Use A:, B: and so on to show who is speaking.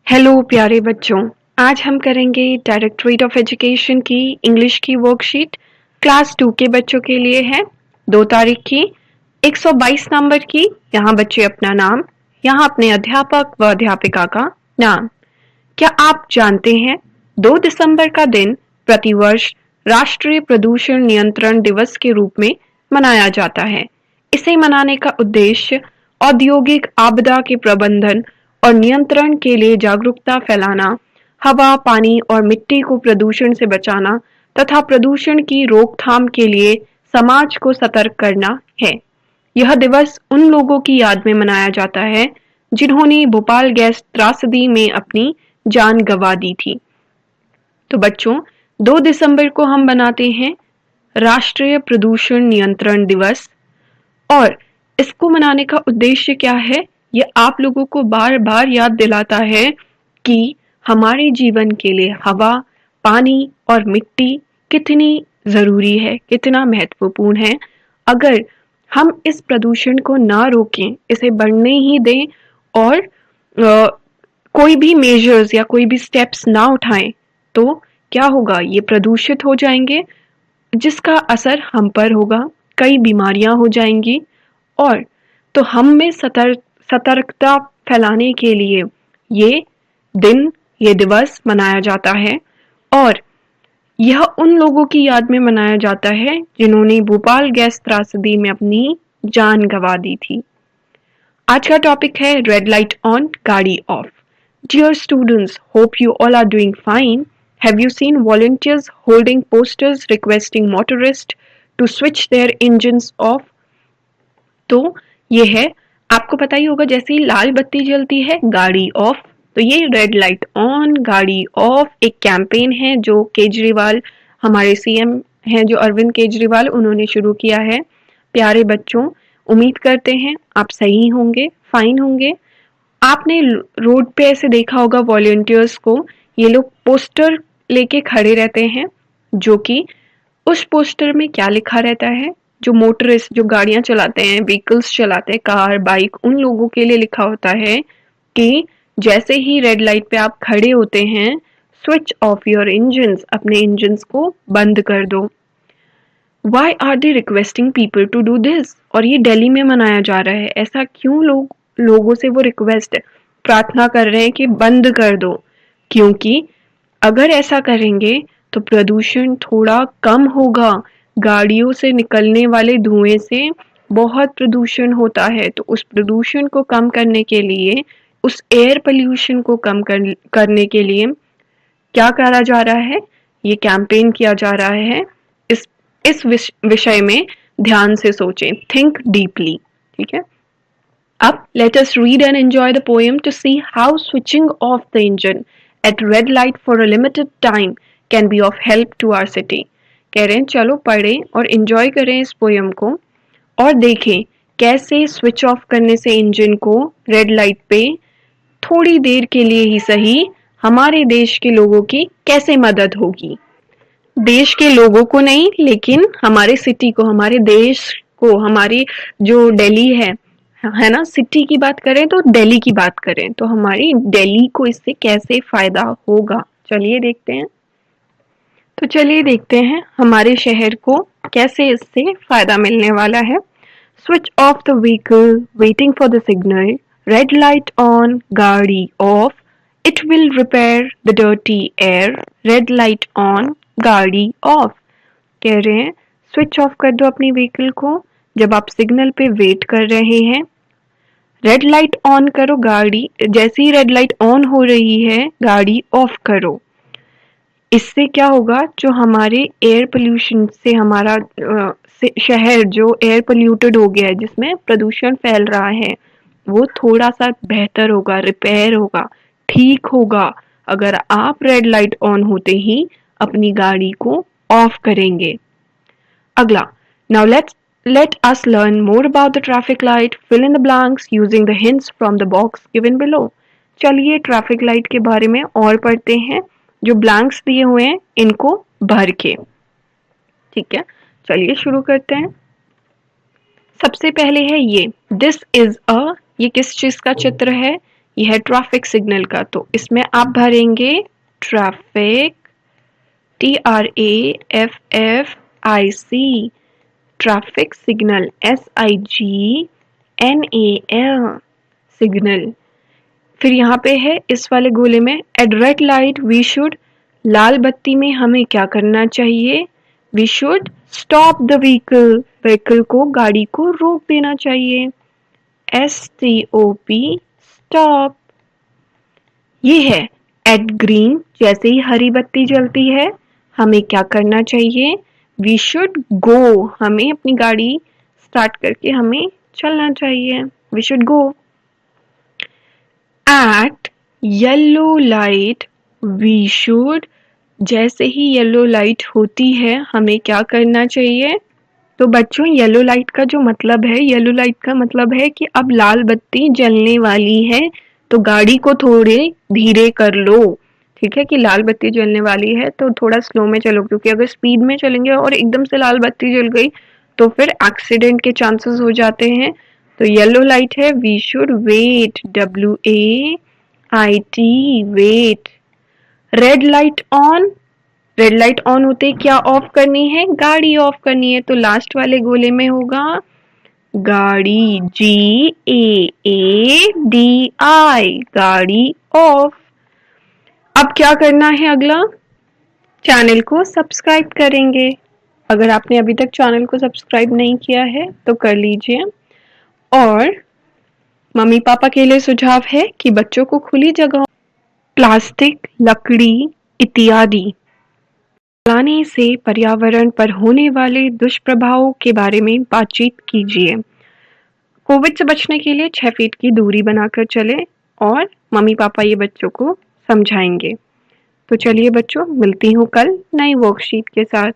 A: Hello प्यारे बच्चों। आज हम करेंगे डायरेक्टरेट ऑफ एजुकेशन की इंग्लिश की वर्कशीट। क्लास 2 के बच्चों के लिए है 2 तारीख की 122 नंबर की। यहाँ बच्चे अपना नाम, यहाँ अपने अध्यापक व अध्यापिका का नाम। क्या आप जानते हैं 2 दिसंबर का दिन प्रतिवर्ष राष्ट्रीय प्रदूषण नियंत्रण दिवस के रूप में मनाया जाता है। इसे मनाने का उद्देश्य औद्योगिक आपदा के प्रबंधन और नियंत्रण के लिए जागरूकता फैलाना, हवा, पानी और मिट्टी को प्रदूषण से बचाना तथा प्रदूषण की रोकथाम के लिए समाज को सतर्क करना है। यह दिवस उन लोगों की याद में मनाया जाता है जिन्होंने भोपाल गैस त्रासदी में अपनी जान गंवा दी थी। तो बच्चों, 2 दिसंबर को हम बनाते हैं राष्ट्रीय प्रदूषण नियंत्रण दिवस। और इसको मनाने का उद्देश्य क्या है, ये आप लोगों को बार बार याद दिलाता है कि हमारे जीवन के लिए हवा, पानी और मिट्टी कितनी जरूरी है, कितना महत्वपूर्ण है। अगर हम इस प्रदूषण को ना रोकें, इसे बढ़ने ही दें और कोई भी मेजर्स या कोई भी स्टेप्स ना उठाएं, तो क्या होगा, ये प्रदूषित हो जाएंगे जिसका असर हम पर होगा, कई बीमारियां हो जाएंगी। और तो हम में सतर्कता फैलाने के लिए ये दिन, ये दिवस मनाया जाता है। और यह उन लोगों की याद में मनाया जाता है जिन्होंने भोपाल गैस त्रासदी में अपनी जान गंवा दी थी। आज का टॉपिक है रेड लाइट ऑन, गाड़ी off. Dear students, hope you all are doing fine. Have you seen volunteers holding posters requesting motorists to switch their engines off? तो ये है, आपको पता ही होगा, जैसे ही लाल बत्ती जलती है गाड़ी ऑफ, तो ये रेड लाइट ऑन गाड़ी ऑफ एक कैंपेन है जो केजरीवाल, हमारे सीएम हैं जो अरविंद केजरीवाल, उन्होंने शुरू किया है। प्यारे बच्चों, उम्मीद करते हैं आप सही होंगे, फाइन होंगे। आपने रोड पे ऐसे देखा होगा वॉलंटियर्स को, ये लोग पोस्टर लेके खड़े रहते हैं, जो कि उस पोस्टर में क्या लिखा रहता है, जो मोटरिस्ट, जो गाड़ियां चलाते हैं, व्हीकल्स चलाते हैं, कार, बाइक, उन लोगों के लिए लिखा होता है कि जैसे ही रेड लाइट पे आप खड़े होते हैं, स्विच ऑफ योर इंजन्स, अपने इंजन्स को बंद कर दो। Why are they requesting people to do this? और ये दिल्ली में मनाया जा रहा है, ऐसा क्यों लोगों से वो रिक्वेस्ट, प्रार्थना कर रहे हैं कि बंद कर दो? क्योंकि अगर ऐसा करेंगे तो प्रदूषण थोड़ा कम होगा। गाड़ियों से निकलने वाले धुएं से बहुत प्रदूषण होता है, तो उस प्रदूषण को कम करने के लिए, उस एयर पोल्यूशन को कम करने के लिए क्या करा जा रहा है, ये कैंपेन किया जा रहा है। इस विषय में ध्यान से सोचें, थिंक डीपली। ठीक है, अब let us read and enjoy the poem to see how switching off the engine at red light for a limited time can be of help to our city। कह रहे हैं चलो पढ़ें और एंजॉय करें इस पोयम को और देखें कैसे स्विच ऑफ करने से इंजन को रेड लाइट पे थोड़ी देर के लिए ही सही हमारे देश के लोगों की कैसे मदद होगी। देश के लोगों को नहीं, लेकिन हमारे सिटी को, हमारे देश को, हमारी जो दिल्ली है ना, सिटी की बात करें तो दिल्ली की बात करें तो हमारी दिल्ली को इससे कैसे फायदा होगा, चलिए देखते हैं। तो चलिए देखते हैं हमारे शहर को कैसे इससे फायदा मिलने वाला है। Switch off the vehicle, waiting for the signal, red light on, गाड़ी off, it will repair the dirty air, red light on, गाड़ी ऑफ। कह रहे हैं स्विच ऑफ कर दो अपनी व्हीकल को जब आप सिग्नल पे वेट कर रहे हैं। रेड लाइट ऑन करो, गाड़ी जैसे ही रेड लाइट ऑन हो रही है गाड़ी ऑफ करो। इससे क्या होगा, जो हमारे एयर पोल्यूशन से हमारा शहर जो एयर पोल्यूटेड हो गया है, जिसमें प्रदूषण फैल रहा है, वो थोड़ा सा बेहतर होगा, रिपेयर होगा, ठीक होगा, अगर आप रेड लाइट ऑन होते ही अपनी गाड़ी को ऑफ करेंगे। अगला, now let us learn more about the traffic light. Fill in the blanks using the hints from the box given below. चलिए ट्रैफिक लाइट के बारे में और पढ़ते हैं, जो ब्लैंक्स दिए हुए हैं इनको भर के। ठीक है, चलिए शुरू करते हैं। सबसे पहले है ये दिस इज अ, ये किस चीज का चित्र है, ये है ट्रैफिक सिग्नल का, तो इसमें आप भरेंगे traffic, TRAFFIC, traffic signal, SIGNAL, signal. फिर यहाँ पे है इस वाले गोले में at red light we should, लाल बत्ती में हमें क्या करना चाहिए? We should stop the vehicle, vehicle को, गाड़ी को रोक देना चाहिए। STOP, stop. ये है एट ग्रीन, जैसे ही हरी बत्ती जलती है हमें क्या करना चाहिए? वी शुड गो, हमें अपनी गाड़ी स्टार्ट करके हमें चलना चाहिए। We should go. At yellow light we should, जैसे ही येलो लाइट होती है हमें क्या करना चाहिए? तो बच्चों येलो लाइट का जो मतलब है, येलो लाइट का मतलब है कि अब लाल बत्ती जलने वाली है तो गाड़ी को थोड़े धीरे कर लो। ठीक है कि लाल बत्ती जलने वाली है तो थोड़ा स्लो में चलो, क्योंकि अगर स्पीड में चलेंगे और एकदम से लाल बत्ती जल गई तो फिर एक्सीडेंट के चांसेस हो जाते हैं। तो येलो लाइट है, we should wait, WAIT, wait. Red light on, red light on होते क्या ऑफ करनी है? गाड़ी ऑफ करनी है, तो लास्ट वाले गोले में होगा गाड़ी, GAADI, गाड़ी ऑफ। अब क्या करना है अगला? चैनल को सब्सक्राइब करेंगे। अगर आपने अभी तक चैनल को सब्सक्राइब नहीं किया है तो कर लीजिए। और मम्मी पापा के लिए सुझाव है कि बच्चों को खुली जगह प्लास्टिक, लकड़ी इत्यादि जलाने से पर्यावरण पर होने वाले दुष्प्रभावों के बारे में बातचीत कीजिए। कोविड से बचने के लिए 6 फीट की दूरी बनाकर चलें और मम्मी पापा ये बच्चों को समझाएंगे। तो चलिए बच्चों, मिलती हूँ कल नई वर्कशीट के साथ।